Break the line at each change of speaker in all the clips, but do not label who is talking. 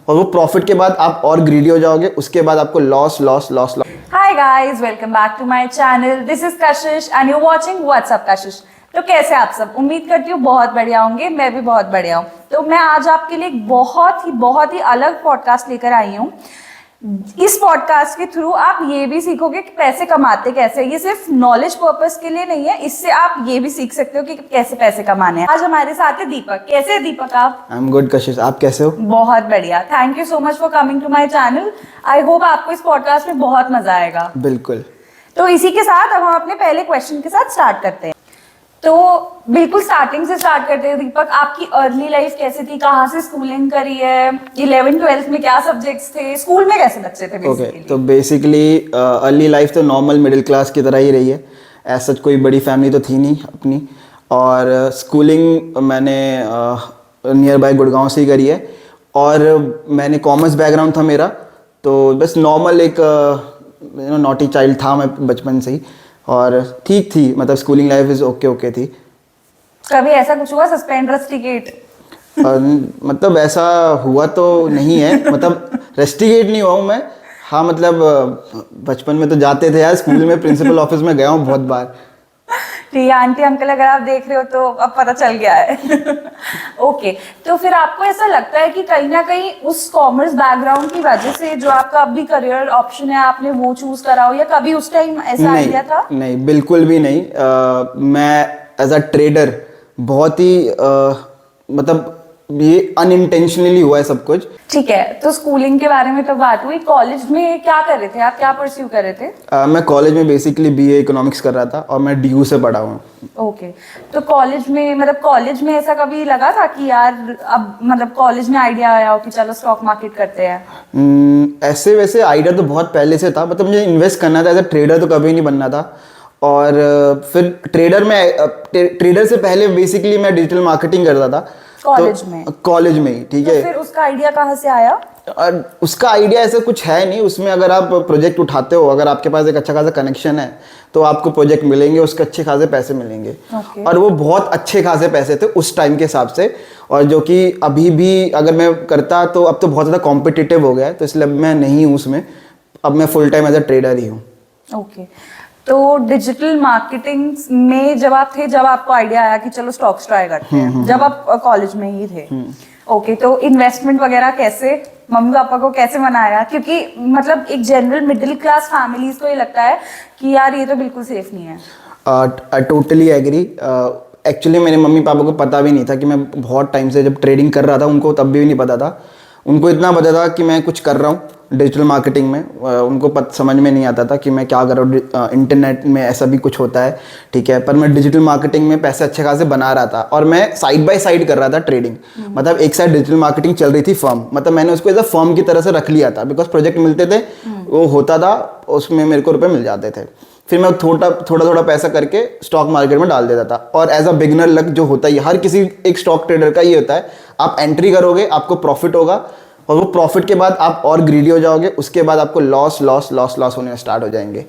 और वो प्रॉफिट के बाद आप और ग्रीडी हो जाओगे, उसके बाद आपको loss loss loss loss.
Hi guys, welcome back to my channel. This is Kashish and you watching what's up Kashish. तो कैसे आप सब? उम्मीद करती हूँ बहुत बढ़िया होंगे। मैं भी बहुत बढ़िया हूँ। तो मैं आज आपके लिए एक बहुत ही अलग पॉडकास्ट लेकर आई हूँ। इस पॉडकास्ट के थ्रू आप ये भी सीखोगे कि पैसे कमाते कैसे। ये सिर्फ नॉलेज पर्पस के लिए नहीं है, इससे आप ये भी सीख सकते हो कि कैसे पैसे कमाने हैं। आज हमारे साथ है दीपक। कैसे है दीपक आप?
आई एम गुड कशिश, आप कैसे हो?
बहुत बढ़िया। Thank you so much for coming to my channel. I hope आपको इस पॉडकास्ट में बहुत मजा आएगा।
बिल्कुल।
तो इसी के साथ अब हम अपने पहले क्वेश्चन के साथ स्टार्ट करते हैं। तो बिल्कुल स्टार्टिंग से स्टार्ट करते हैं। दीपक, आपकी अर्ली लाइफ कैसी थी? कहाँ से स्कूलिंग करी है? 11th-12th में क्या सब्जेक्ट्स थे? स्कूल में कैसे बच्चे थे
ओके, तो बेसिकली अर्ली लाइफ तो नॉर्मल मिडिल क्लास की तरह ही रही है। ऐसा कोई बड़ी फैमिली तो थी नहीं अपनी। और स्कूलिंग मैंने नियर बाय गुड़गांव से ही करी है। और मैंने कॉमर्स बैकग्राउंड था मेरा, तो बस नॉर्मल एक नॉटी चाइल्ड था मैं बचपन से ही। और ठीक थी, मतलब स्कूलिंग लाइफ इज ओके थी।
कभी ऐसा कुछ हुआ सस्पेंड रस्टिकेट?
मतलब ऐसा हुआ तो नहीं है, मतलब रेस्टिकेट नहीं हुआ हूँ मैं। हाँ मतलब बचपन में तो जाते थे यार स्कूल में, प्रिंसिपल ऑफिस में गया हूँ बहुत बार।
ठीक है आंटी अंकल, अगर आप देख रहे हो तो अब पता चल गया है। ओके, तो फिर आपको ऐसा लगता है कि कहीं ना कहीं उस कॉमर्स बैकग्राउंड की वजह से जो आपका अभी करियर ऑप्शन है आपने वो चूज करा हो, या कभी उस टाइम ऐसा आइडिया था?
नहीं, बिल्कुल भी नहीं। मैं एज अ ट्रेडर बहुत ही मतलब ये अनइंटेंशनली हुआ है सब कुछ।
ठीक है, तो स्कूलिंग के बारे में तो बात हुई। कॉलेज में क्या कर रहे थे आप? क्या परस्यू कर रहे थे?
मैं कॉलेज में बेसिकली बीए इकोनॉमिक्स कर रहा था और मैं डीयू से पढ़ा हूँ।
ओके, तो कॉलेज में मतलब कॉलेज में ऐसा कभी लगा था कि यार अब मतलब कॉलेज में आइडिया आया हो कि चलो स्टॉक मार्केट करते हैं?
ऐसे वैसे आइडिया तो बहुत पहले से था, मतलब मुझे इन्वेस्ट करना था। एज अ ट्रेडर तो कभी नहीं बनना था। और फिर ट्रेडर से पहले बेसिकली मैं डिजिटल मार्केटिंग करता था
कॉलेज में?
कॉलेज में ही, ठीक
तो
है।
फिर उसका आइडिया कहाँ से आया?
और उसका आइडिया ऐसा कुछ है नहीं उसमें। अगर आप प्रोजेक्ट उठाते हो, अगर आपके पास एक अच्छा खासा कनेक्शन है तो आपको प्रोजेक्ट मिलेंगे, उसके अच्छे खासे पैसे मिलेंगे।
Okay.
और वो बहुत अच्छे खासे पैसे थे उस टाइम के हिसाब से, और जो कि अभी भी अगर मैं करता तो अब तो बहुत ज़्यादा कॉम्पिटिटिव हो गया है, तो इसलिए अब मैं नहीं हूँ उसमें। अब मैं full time as a trader ही हूँ।
ओके, तो डिजिटल मार्केटिंग में जब आप थे, जब आपको आइडिया आया कि चलो स्टॉक्स ट्राई करते हैं, जब आप कॉलेज में ही थे? ओके, तो इन्वेस्टमेंट वगैरह कैसे, मम्मी पापा को कैसे मनाया? क्योंकि मतलब एक जनरल मिडिल क्लास फैमिलीज को ये लगता है कि यार ये तो बिल्कुल सेफ नहीं है।
I totally agree. एक्चुअली मेरे मम्मी पापा को पता भी नहीं था कि मैं बहुत टाइम से जब ट्रेडिंग कर रहा था, उनको तब भी नहीं पता था। उनको इतना पता था कि मैं कुछ कर रहा हूँ डिजिटल मार्केटिंग में। उनको समझ में नहीं आता था कि मैं क्या कर रहा हूँ। इंटरनेट में ऐसा भी कुछ होता है, ठीक है। पर मैं डिजिटल मार्केटिंग में पैसे अच्छे खासे बना रहा था, और मैं साइड बाय साइड कर रहा था ट्रेडिंग। मतलब एक साइड डिजिटल मार्केटिंग चल रही थी फर्म, मतलब मैंने उसको एज अ फर्म की तरह से रख लिया था, बिकॉज प्रोजेक्ट मिलते थे, वो होता था, उसमें मेरे को रुपये मिल जाते थे। फिर मैं थोड़ा पैसा करके स्टॉक मार्केट में डाल देता था। और एज अ बिगनर लक जो होता है हर किसी एक स्टॉक ट्रेडर का, ये होता है आप एंट्री करोगे, आपको प्रॉफिट होगा, और वो प्रॉफिट के बाद आप और ग्रीडी हो जाओगे, उसके बाद आपको लॉस लॉस लॉस लॉस होने स्टार्ट हो जाएंगे।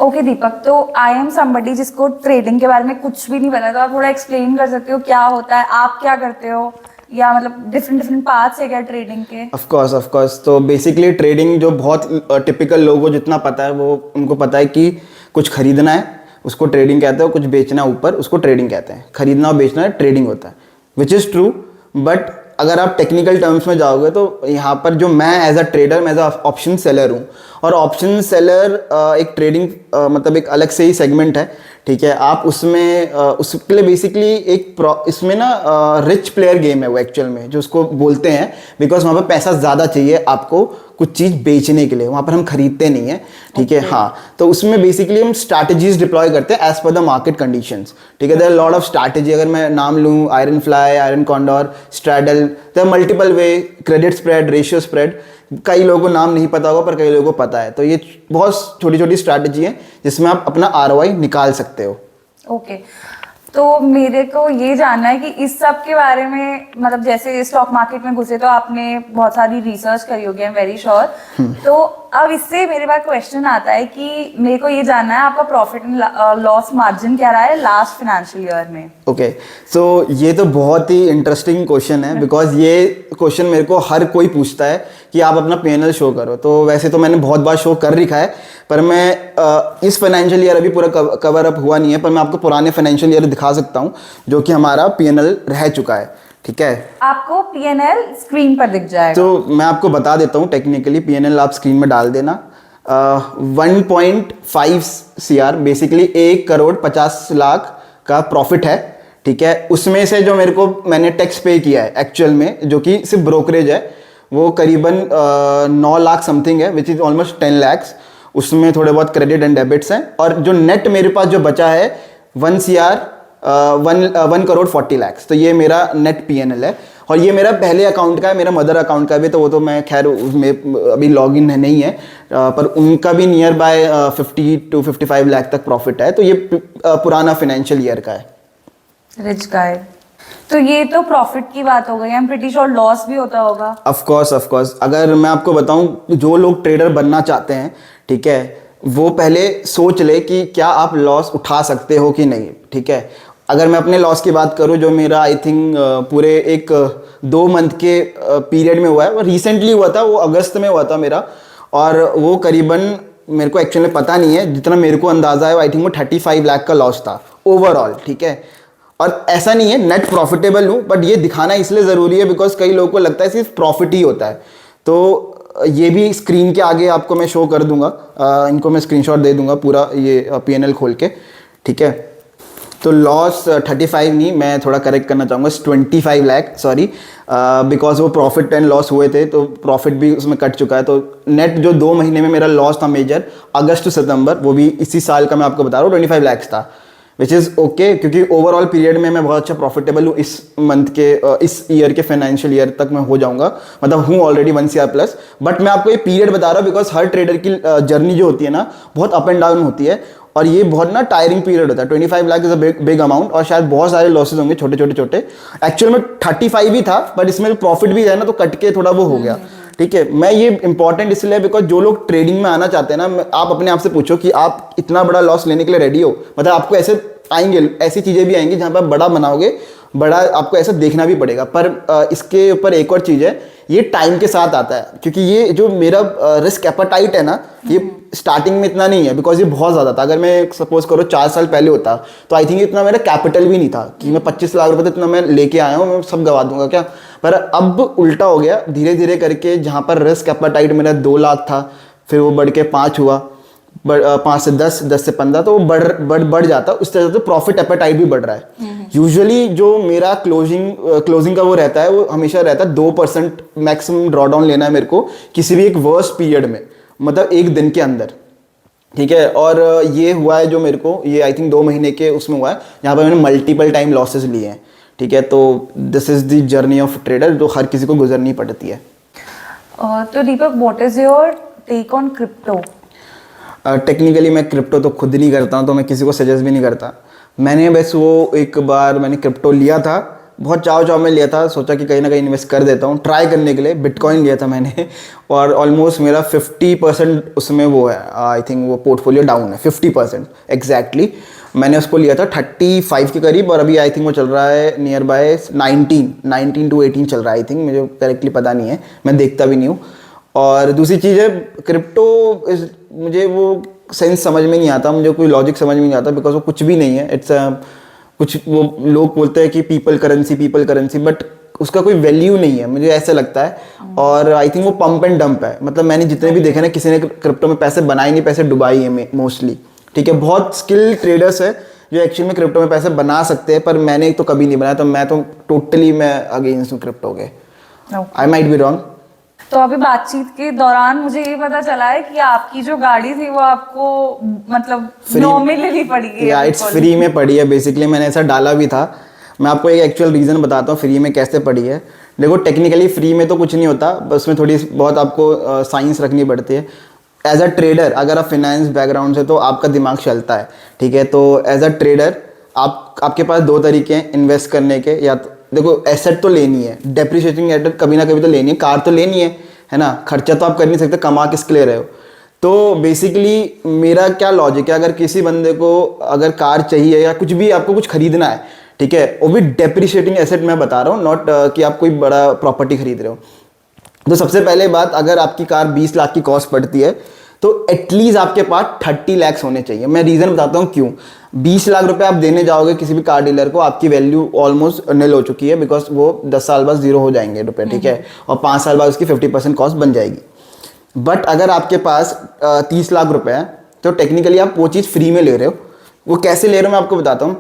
ओके दीपक, तो आई एम समबडी जिसको ट्रेडिंग के बारे में कुछ भी नहीं पता, तो आप थोड़ा एक्सप्लेन कर सकते हो क्या होता है, आप क्या करते हो, या मतलब डिफरेंट पार्ट्स है क्या ट्रेडिंग के?
Of course. तो बेसिकली ट्रेडिंग जो बहुत टिपिकल लोगों को जितना पता है, वो उनको पता है कि कुछ खरीदना है उसको ट्रेडिंग कहते हैं, कुछ बेचना है ऊपर उसको ट्रेडिंग कहते हैं। खरीदना और बेचना है ट्रेडिंग होता है, विच इज़ ट्रू। बट अगर आप टेक्निकल टर्म्स में जाओगे तो यहाँ पर जो मैं एज अ ट्रेडर, मैं एज अ ऑप्शन सेलर हूँ। और ऑप्शन सेलर एक ट्रेडिंग मतलब एक अलग से ही सेगमेंट है, ठीक है। आप उसमें उसके लिए बेसिकली इसमें ना रिच प्लेयर गेम है वो एक्चुअल में, जो उसको बोलते हैं, बिकॉज वहाँ पर पैसा ज़्यादा चाहिए आपको कुछ चीज़ बेचने के लिए, वहाँ पर हम खरीदते नहीं है, ठीक है। हाँ, तो उसमें बेसिकली हम स्ट्रैटेजीज डिप्लॉय करते हैं as per the market conditions, ठीक है। देयर लॉट ऑफ स्ट्रैटेजी, अगर मैं नाम लूँ, iron fly, iron condor, straddle, there multiple way, credit spread, ratio spread. कई लोगों को नाम नहीं पता होगा पर कई लोगों को पता है। तो ये बहुत छोटी छोटी स्ट्रैटेजी है जिसमें आप अपना ROI निकाल सकते हो।
ओके, तो मेरे को ये जानना है कि इस सब के बारे में, मतलब जैसे स्टॉक मार्केट में घुसे तो आपने बहुत सारी रिसर्च करी होगी, आई एम वेरी श्योर। तो अब इससे मेरे पास क्वेश्चन आता है कि मेरे को ये जानना है आपका प्रॉफिट एंड लॉस मार्जिन क्या रहा है लास्ट फाइनेंशियल ईयर में।
ओके, सो ये तो बहुत ही इंटरेस्टिंग क्वेश्चन है, बिकॉज ये क्वेश्चन मेरे को हर कोई पूछता है कि आप अपना P&L शो करो। तो वैसे तो मैंने बहुत बार शो कर रखा है, पर मैं इस फाइनेंशियल ईयर अभी पूरा कवर अप हुआ नहीं है, पर मैं आपको पुराने फाइनेंशियल ईयर दिखा सकता हूँ जो कि हमारा P&L रह चुका है। ठीक है, आपको
P&L स्क्रीन पर दिख जाएगा।
तो मैं आपको बता देता हूँ टेक्निकली। P&L आप स्क्रीन में डाल देना। 1.5 CR बेसिकली 1,50,00,000 का प्रॉफिट है। ठीक है, उसमें से जो मैंने टैक्स पे किया है एक्चुअल में, जो कि सिर्फ ब्रोकरेज है, वो करीबन 9 लाख समथिंग है, विच इज़ ऑलमोस्ट 10 lakhs। उसमें थोड़े बहुत क्रेडिट एंड डेबिट्स हैं, और जो नेट मेरे पास जो बचा है 1,40,00,000। तो ये मेरा नेट P&L है, और ये मेरा पहले अकाउंट का है, मेरा मदर अकाउंट का भी। तो वो तो मैं खैर उसमें अभी लॉग इन नहीं है, पर उनका भी नियर बाय 50 to 55 लाख तक प्रॉफिट है। तो ये पुराना फाइनेंशियल ईयर का है।
रिच गाय। तो ये तो प्रॉफिट की बात हो गई। I am pretty sure loss भी होता होगा।
ऑफ कोर्स अगर मैं आपको बताऊं, जो लोग ट्रेडर बनना चाहते हैं, ठीक है, वो पहले सोच ले कि क्या आप लॉस उठा सकते हो कि नहीं। ठीक है, अगर मैं अपने लॉस की बात करूं, जो मेरा आई थिंक पूरे एक 2 मंथ के पीरियड में हुआ है, वो रिसेंटली हुआ था, वो अगस्त में हुआ था मेरा, और वो करीबन, मेरे को एक्चुअली पता नहीं है, जितना मेरे को अंदाजा है आई थिंक वो 35 लाख का लॉस था ओवरऑल। ठीक है, और ऐसा नहीं है नेट प्रॉफिटेबल हूँ, बट ये दिखाना इसलिए ज़रूरी है बिकॉज कई लोगों को लगता है सिर्फ प्रॉफिट ही होता है। तो ये भी स्क्रीन के आगे आपको मैं शो कर दूंगा, इनको मैं स्क्रीनशॉट दे दूंगा पूरा ये P&L खोल के। ठीक है, तो लॉस 35 नहीं, मैं थोड़ा करेक्ट करना चाहूँगा, 25 लाख, सॉरी, बिकॉज वो प्रॉफिट एंड लॉस हुए थे, तो प्रॉफिट भी उसमें कट चुका है। तो नेट जो 2 महीने में मेरा लॉस था मेजर, अगस्त टू सितंबर, वो भी इसी साल का मैं आपको बता रहा हूँ, 25 लाख था, विच इज़ ओके, क्योंकि ओवरऑल पीरियड में मैं बहुत अच्छा प्रॉफिटेबल हूँ। इस मंथ के इस ईयर के फाइनेंशियल ईयर तक मैं हो जाऊँगा, मतलब हूँ ऑलरेडी 1 CR प्लस। बट मैं आपको ये पीरियड बता रहा हूँ बिकॉज हर ट्रेडर की जर्नी जो होती है ना, बहुत अप एंड डाउन होती है, और ये बहुत ना टायरिंग पीरियड होता है। 25 lakh is a big amount, और शायद बहुत सारे लॉसेज होंगे छोटे। एक्चुअल में 35 ही था, बट इसमें प्रॉफिट भी है ना, तो कट के थोड़ा वो हो गया। ठीक है, मैं ये इंपॉर्टेंट इसलिए बिकॉज जो लोग ट्रेडिंग में आना चाहते हैं ना, आप अपने आप से पूछो कि आप इतना बड़ा लॉस लेने के लिए रेडी हो। मतलब आपको ऐसे आएंगे, ऐसी चीज़ें भी आएंगी जहाँ पर आप बड़ा बनाओगे, बड़ा आपको ऐसा देखना भी पड़ेगा। पर इसके ऊपर एक और चीज़ है, ये टाइम के साथ आता है, क्योंकि ये जो मेरा रिस्क एपेटाइट है ना, ये स्टार्टिंग में इतना नहीं है, बिकॉज ये बहुत ज़्यादा था। अगर मैं सपोज करो 4 साल पहले होता, तो आई थिंक इतना मेरा कैपिटल भी नहीं था कि मैं 25 लाख रुपए इतना मैं लेके आया हूँ, मैं सब गवा दूंगा क्या। पर अब उल्टा हो गया, धीरे धीरे करके, जहाँ पर रिस्क एपेटाइट मेरा 2 लाख था, फिर वो बढ़ के 5 हुआ, 5 से 10, 10 से 15, तो वो बढ़ जाता। उस तरह से प्रॉफिट एपेटाइट भी बढ़ रहा है। यूजुअली जो मेरा क्लोजिंग का वो रहता है, वो हमेशा रहता है 2% मैक्सिमम ड्रॉडाउन लेना है मेरे को किसी भी एक वर्स्ट पीरियड में, मतलब एक दिन के अंदर। ठीक है, और ये हुआ है जो मेरे को, ये आई थिंक 2 महीने के उसमें हुआ है, जहाँ पर मैंने मल्टीपल टाइम लॉसेस लिए हैं। ठीक है, तो this is the journey of trader, जो हर किसी को गुजरनी पड़ती है।
तो Deepak, what is your take on crypto?
Technically मैं क्रिप्टो तो खुद नहीं करता हूँ, तो मैं किसी को सजेस्ट भी नहीं करता। मैंने बस वो एक बार मैंने क्रिप्टो लिया था, बहुत चाव में लिया था, सोचा कि कहीं ना कहीं इन्वेस्ट कर देता हूँ ट्राई करने के लिए। बिटकॉइन लिया था मैंने, और ऑलमोस्ट मेरा 50% उसमें वो है, आई थिंक वो पोर्टफोलियो डाउन है 50% एग्जैक्टली। मैंने उसको लिया था 35 के करीब, और अभी आई थिंक वो चल रहा है नियर बाय 19 to 18 चल रहा है आई थिंक, मुझे करेक्टली पता नहीं है, मैं देखता भी नहीं हूँ। और दूसरी चीज़ है, क्रिप्टो मुझे वो सेंस समझ में नहीं आता, मुझे कोई लॉजिक समझ में नहीं आता, बिकॉज वो कुछ भी नहीं है। इट्स कुछ वो लोग बोलते हैं कि पीपल करेंसी, बट उसका कोई वैल्यू नहीं है, मुझे ऐसा लगता है। और आई थिंक वो पंप एंड डंप है, मतलब मैंने जितने भी देखे ना, किसी ने क्रिप्टो में पैसे बनाए नहीं, पैसे डुबाई है मोस्टली। ठीक है, बहुत स्किल ट्रेडर्स है जो एक्चुअली में क्रिप्टो में पैसे बना सकते हैं, पर मैंने तो कभी नहीं बनाया, तो मैं तो टोटली मैं अगेंस्ट हूँ क्रिप्टो के। I might be wrong.
तो अभी बातचीत के दौरान मुझे ये पता चला है कि आपकी जो गाड़ी थी वो आपको मतलब नॉमिनली पड़ी है।
या इट्स फ्री में पड़ी है, बेसिकली मैंने ऐसा डाला भी था। मैं आपको एक एक्चुअल रीज़न बताता हूँ फ्री में कैसे पड़ी है। देखो, टेक्निकली फ्री में तो कुछ नहीं होता, बस में थोड़ी बहुत आपको साइंस रखनी पड़ती है। एज अ ट्रेडर, अगर आप फाइनेंस बैकग्राउंड से, तो आपका दिमाग चलता है। ठीक है, तो एज अ ट्रेडर आपके पास दो तरीके हैं इन्वेस्ट करने के, या तो देखो एसेट तो लेनी है, डेप्रिशिएटिंग एसेट कभी ना कभी तो लेनी है, कार तो लेनी है ना, खर्चा तो आप कर नहीं सकते, कमा किसके ले रहे हो। तो बेसिकली मेरा क्या लॉजिक है, अगर किसी बंदे को अगर कार चाहिए या कुछ भी आपको कुछ खरीदना है, ठीक है, वो भी डेप्रिशिएटिंग एसेट मैं बता रहा हूँ, नॉट कि आप कोई बड़ा प्रॉपर्टी खरीद रहे हो। तो सबसे पहले बात, अगर आपकी कार 20 लाख की कॉस्ट पड़ती है तो एटलीस्ट आपके पास 30 लैक्स होने चाहिए। मैं रीज़न बताता हूँ क्यों। 20 लाख रुपए आप देने जाओगे किसी भी कार डीलर को, आपकी वैल्यू ऑलमोस्ट निल हो चुकी है, बिकॉज वो 10 साल बाद जीरो हो जाएंगे रुपए, ठीक है, और 5 साल बाद उसकी 50% कॉस्ट बन जाएगी। बट अगर आपके पास 30 लाख रुपए है तो टेक्निकली आप वो चीज़ फ्री में ले रहे हो। वो कैसे ले रहे हो मैं आपको बताता हूँ।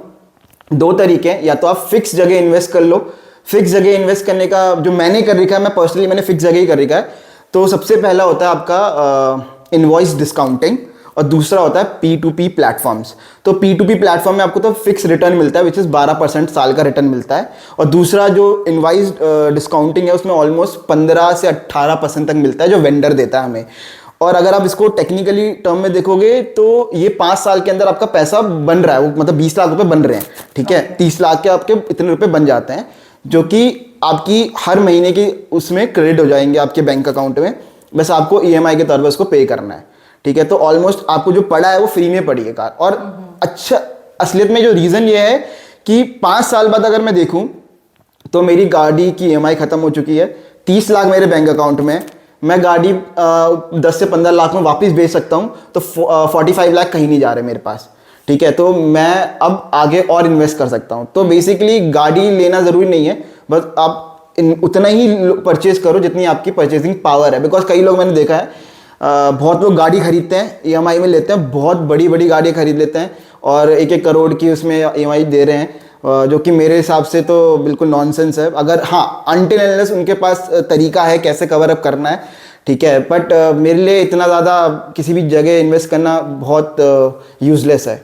दो तरीके हैं, या तो आप फिक्स जगह इन्वेस्ट कर लो। फिक्स जगह इन्वेस्ट करने का जो मैंने कर रखा है, मैं पर्सनली मैंने फिक्स जगह ही कर रखा है। तो सबसे पहला होता है आपका इनवॉइस डिस्काउंटिंग, और दूसरा होता है P2P प्लेटफॉर्म्स। तो P2P प्लेटफॉर्म में आपको तो फिक्स रिटर्न मिलता है, विच इज़ 12% साल का रिटर्न मिलता है, और दूसरा जो इनवॉइस डिस्काउंटिंग है उसमें ऑलमोस्ट 15 से 18% तक मिलता है, जो वेंडर देता है हमें। और अगर आप इसको टेक्निकली टर्म में देखोगे तो ये 5 साल के अंदर आपका पैसा बन रहा है, वो मतलब 20 लाख रुपए बन रहे हैं, ठीक है। 30 लाख के आपके इतने रुपए बन जाते हैं, जो कि आपकी हर महीने की उसमें क्रेडिट हो जाएंगे आपके बैंक अकाउंट में। बस आपको EMI के तौर पर उसको पे करना है, ठीक है। तो ऑलमोस्ट आपको जो पड़ा है वो फ्री में पड़ी है कार। और अच्छा, असलियत में जो रीज़न ये है कि 5 साल बाद अगर मैं देखूं तो मेरी गाड़ी की EMI खत्म हो चुकी है, 30 लाख मेरे बैंक अकाउंट में, मैं गाड़ी 10 से 15 लाख में वापस बेच सकता हूं, तो 45 लाख कहीं नहीं जा रहे मेरे पास, ठीक है। तो मैं अब आगे और इन्वेस्ट कर सकता हूं। तो बेसिकली गाड़ी लेना ज़रूरी नहीं है, बस आप उतना ही परचेज करो जितनी आपकी परचेजिंग पावर है। बिकॉज कई लोग मैंने देखा है, बहुत लोग गाड़ी खरीदते हैं, EMI में लेते हैं, बहुत बड़ी बड़ी गाड़ियाँ खरीद लेते हैं और 1-1 करोड़ की उसमें EMI दे रहे हैं, जो कि मेरे हिसाब से तो बिल्कुल नॉनसेंस है। अगर हाँ, अनटिल अनलेस उनके पास तरीका है कैसे कवर अप करना है, ठीक है। बट मेरे लिए इतना ज़्यादा किसी भी जगह इन्वेस्ट करना बहुत यूजलेस है।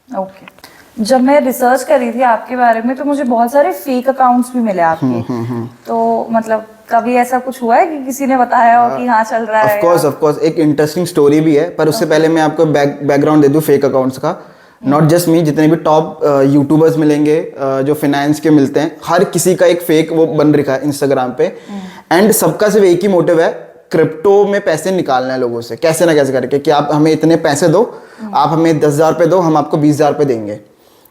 ओके। जब मैं रिसर्च कर रही थी आपके बारे में तो मुझे बहुत सारे फेक अकाउंट्स भी मिले आपके। तो मतलब कभी ऐसा कुछ हुआ है कि किसी ने बताया हो कि हाँ चल रहा है?
ऑफ कोर्स एक इंटरेस्टिंग स्टोरी भी है, पर उससे पहले मैं आपको बैकग्राउंड दे दूं फेक अकाउंट्स का। नॉट जस्ट मी, जितने भी टॉप यूट्यूबर्स मिलेंगे जो फाइनेंस के मिलते हैं, हर किसी का एक फेक वो बन रखा है इंस्टाग्राम पे। एंड सबका सिर्फ एक ही मोटिव है, क्रिप्टो में पैसे निकालना है लोगों से कैसे ना कैसे करके, कि आप हमें इतने पैसे दो, आप हमें 10,000 रुपये दो, हम आपको 20,000 रुपये देंगे।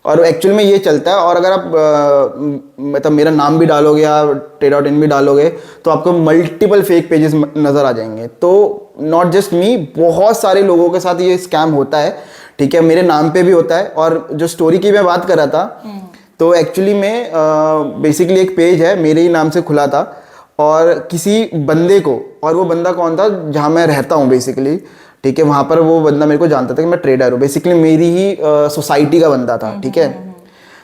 और एक्चुअल में ये चलता है। और अगर आप मतलब मेरा नाम भी डालोगे या Trade.in भी डालोगे तो आपको मल्टीपल फेक पेजेस नज़र आ जाएंगे। तो नॉट जस्ट मी, बहुत सारे लोगों के साथ ये स्कैम होता है, ठीक है, मेरे नाम पे भी होता है। और जो स्टोरी की मैं बात कर रहा था, तो एक्चुअली में बेसिकली एक पेज है मेरे ही नाम से खुला था, और किसी बंदे को, और वो बंदा कौन था, जहाँ मैं रहता हूँ बेसिकली, ठीक है, वहाँ पर वो बंदा मेरे को जानता था कि मैं ट्रेडर हूँ, बेसिकली मेरी ही सोसाइटी का बंदा था, ठीक है।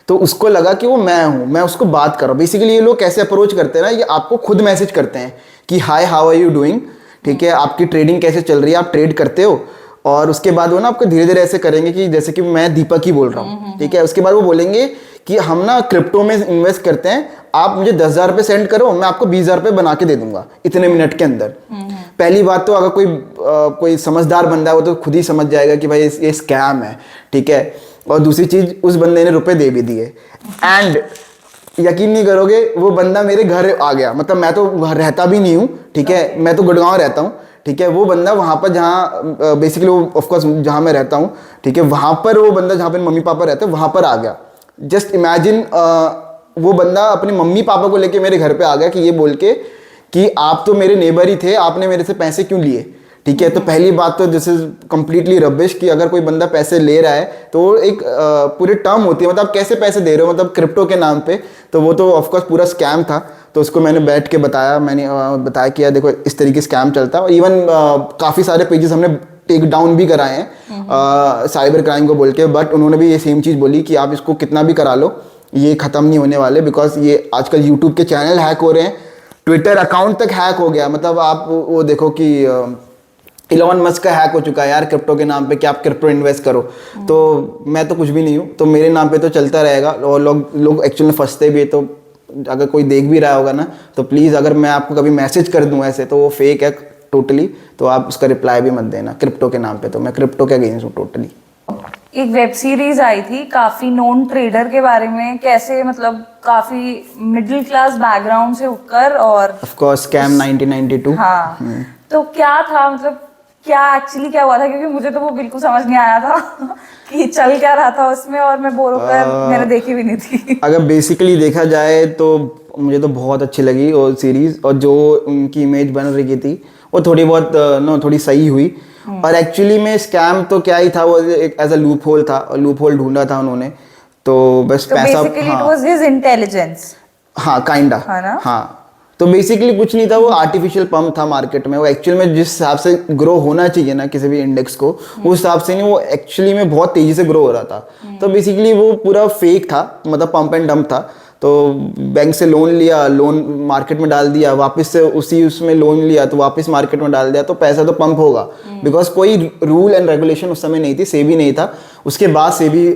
तो उसको लगा कि वो मैं हूँ, मैं उसको बात कर रहा हूँ। बेसिकली ये लोग कैसे अप्रोच करते हैं ना, ये आपको खुद मैसेज करते हैं कि hi how are you doing, ठीक है, आपकी ट्रेडिंग कैसे चल रही है, आप ट्रेड करते हो। और उसके बाद वो ना आपको धीरे धीरे ऐसे करेंगे कि जैसे कि मैं दीपक ही बोल रहा हूँ, ठीक है। उसके बाद वो बोलेंगे कि हम ना क्रिप्टो में इन्वेस्ट करते हैं, आप मुझे 10,000 रुपये सेंड करो, मैं आपको 20,000 रुपये बना के दे दूंगा इतने मिनट के अंदर। पहली बात तो अगर कोई समझदार बंदा है वो तो खुद ही समझ जाएगा कि भाई ये स्कैम है, ठीक है। और दूसरी चीज़, उस बंदे ने रुपए दे भी दिए, एंड यकीन नहीं करोगे वो बंदा मेरे घर आ गया। मतलब मैं तो रहता भी नहीं हूँ, ठीक है, मैं तो गुड़गांव रहता हूँ, ठीक है। वो बंदा वहाँ पर जहाँ बेसिकली वो ऑफकोर्स जहाँ मैं रहता हूँ, ठीक है, वहाँ पर वो बंदा जहाँ पर मम्मी पापा रहते हैं वहाँ पर आ गया। जस्ट इमेजिन, वो बंदा अपने मम्मी पापा को लेके मेरे घर पे आ गया कि ये बोल के कि आप तो मेरे नेबर ही थे, आपने मेरे से पैसे क्यों लिए, ठीक है। तो पहली बात तो दिस इज कम्प्लीटली रबिश कि अगर कोई बंदा पैसे ले रहा है तो एक पूरी टर्म होती है, मतलब आप कैसे पैसे दे रहे हो, मतलब क्रिप्टो के नाम पे। तो वो तो ऑफकोर्स पूरा स्कैम था। तो उसको मैंने बैठ के बताया, मैंने बताया कि यार देखो इस तरीके स्कैम चलता है। और इवन काफ़ी सारे पेजेस हमने टेक डाउन भी कराए हैं साइबर क्राइम को बोल के, बट उन्होंने भी ये सेम चीज़ बोली कि आप इसको कितना भी करा लो, ये ख़त्म नहीं होने वाले। बिकॉज ये आजकल यूट्यूब के चैनल हैक हो रहे हैं, ट्विटर अकाउंट तक हैक हो गया। मतलब आप वो देखो कि इलॉन मस्क का हैक हो चुका है यार क्रिप्टो के नाम पे कि आप क्रिप्टो इन्वेस्ट करो। तो मैं तो कुछ भी नहीं हूँ, तो मेरे नाम पे तो चलता रहेगा। और लोग एक्चुअल में फंसते भी है। तो अगर कोई देख भी रहा होगा ना, तो प्लीज़ अगर मैं आपको कभी मैसेज कर दूँ ऐसे, तो वो फेक है टोटली। तो आप उसका रिप्लाई भी मत देना क्रिप्टो के नाम पे। तो मैं क्रिप्टो के अगेंस्ट हूँ टोटली।
एक वेब सीरीज आई थी काफी नोन ट्रेडर के बारे में, कैसे मतलब काफी मिडिल क्लास बैकग्राउंड से होकर और
ऑफ कोर्स स्कैम 1992।
हाँ, तो क्या था मतलब क्या एक्चुअली क्या हुआ था, क्योंकि मुझे तो वो बिल्कुल समझ नहीं आया था कि चल क्या रहा था उसमें, और मैं बोर होकर मैंने देखी भी नहीं थी।
अगर बेसिकली देखा जाए तो मुझे तो बहुत अच्छी लगी वो सीरीज, और जो उनकी इमेज बन रही थी वो थोड़ी बहुत थोड़ी सही हुई। और एक्चुअली में स्कैम तो क्या ही था, वो एक एज अ लूप होल था, और लूप होल ढूंढा था उन्होंने, तो बस
तो
पैसा।
Basically it was his intelligence.
हाँ काइंडा।
है ना?
हाँ, तो बेसिकली कुछ नहीं था, वो आर्टिफिशियल पंप था मार्केट में। वो एक्चुअल में जिस हिसाब से ग्रो होना चाहिए ना किसी भी इंडेक्स को, उस हिसाब से नहीं, वो एक्चुअली में बहुत तेजी से ग्रो हो रहा था। तो बेसिकली वो पूरा फेक था, मतलब पंप एंड डंप था। तो बैंक से लोन लिया, लोन मार्केट में डाल दिया, वापस से उसी उसमें लोन लिया तो वापस मार्केट में डाल दिया, तो पैसा तो पंप होगा। बिकॉज कोई रूल एंड रेगुलेशन उस समय नहीं थी, सेबी नहीं था, उसके बाद सेबी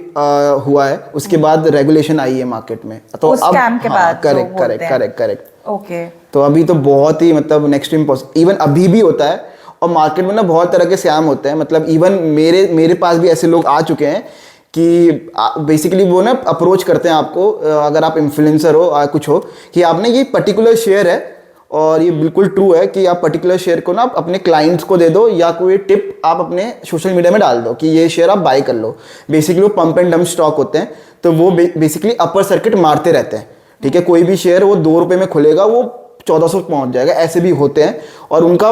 हुआ है, उसके बाद रेगुलेशन आई है मार्केट में। तो
उस
अब
स्कैम के बाद जो
करेक्ट
बोलते
करेक्ट
हैं।
Correct correct.
ओके।
तो अभी तो बहुत ही मतलब नेक्स्ट इम्पॉसिबल, इवन अभी भी होता है, और मार्केट में ना बहुत तरह के स्कैम होते हैं। मतलब इवन मेरे पास भी ऐसे लोग आ चुके हैं कि बेसिकली वो ना अप्रोच करते हैं आपको, अगर आप इन्फ्लुएंसर हो कुछ हो, कि आपने ये पर्टिकुलर शेयर है, और ये बिल्कुल ट्रू है कि आप पर्टिकुलर शेयर को ना आप अपने क्लाइंट्स को दे दो, या कोई टिप आप अपने सोशल मीडिया में डाल दो कि ये शेयर आप बाय कर लो। बेसिकली वो पंप एंड डंप स्टॉक होते हैं, तो वो बेसिकली अपर सर्किट मारते रहते हैं। ठीक है, कोई भी शेयर वो 2 रुपये में खुलेगा, वो 1400 पहुंच जाएगा, ऐसे भी होते हैं। और उनका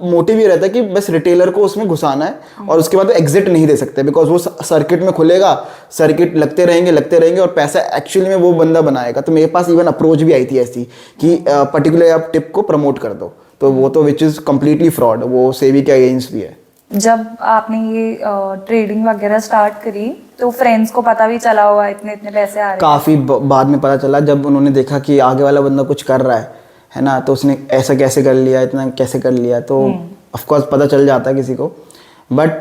मोटिव ये रहता है कि बस रिटेलर को उसमें घुसाना है, और उसके बाद वो एग्जिट नहीं दे सकते, बिकॉज वो सर्किट में खुलेगा, सर्किट लगते रहेंगे, और पैसा एक्चुअली में वो बंदा बनाएगा। तो मेरे पास इवन अप्रोच भी आई थी ऐसी कि पर्टिकुलर आप टिप को प्रमोट कर दो, तो वो तो विच इज़ कम्प्लीटली फ्रॉड, वो सेबी के अगेंस्ट भी है।
जब आपने ये ट्रेडिंग वगैरह स्टार्ट करी तो फ्रेंड्स को पता भी चला होगा इतने इतने पैसे आ रहे हैं?
काफ़ी बाद में पता चला, जब उन्होंने देखा कि आगे वाला बंदा कुछ कर रहा है ना, तो उसने ऐसा कैसे कर लिया, इतना कैसे कर लिया, तो ऑफ कोर्स पता चल जाता है किसी को। बट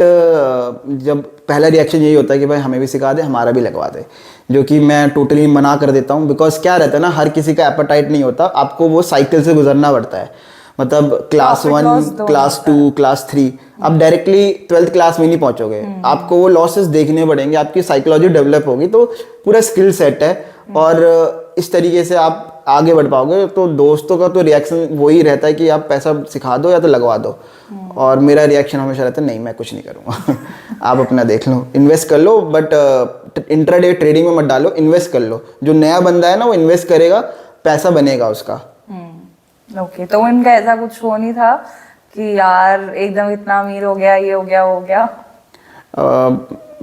जब पहला रिएक्शन यही होता है कि भाई हमें भी सिखा दे, हमारा भी लगवा दे, जो कि मैं टोटली मना कर देता हूँ। बिकॉज क्या रहता है ना, हर किसी का एपेटाइट नहीं होता, आपको वो साइकिल से गुजरना पड़ता है। मतलब क्लास 1, क्लास 2, क्लास 3, आप डायरेक्टली 12th क्लास में नहीं पहुंचोगे, आपको वो लॉसेस देखने पड़ेंगे, आपकी साइकोलॉजी डेवलप होगी, तो पूरा स्किल सेट है, और इस तरीके से आप आगे बढ़ पाओगे। तो दोस्तों का तो रिएक्शन वही रहता है कि आप पैसा सिखा दो या तो लगवा दो, और मेरा रिएक्शन हमेशा रहता है नहीं, मैं कुछ नहीं करूँगा आप अपना देख लो, इन्वेस्ट कर लो, बट इंट्राडे ट्रेडिंग में मत डालो, इन्वेस्ट कर लो। जो नया बंदा है ना, वो इन्वेस्ट करेगा, पैसा बनेगा उसका।
ओके, तो उनका ऐसा कुछ हो नहीं था कि यार एकदम इतना अमीर हो गया, ये हो गया, वो हो गया?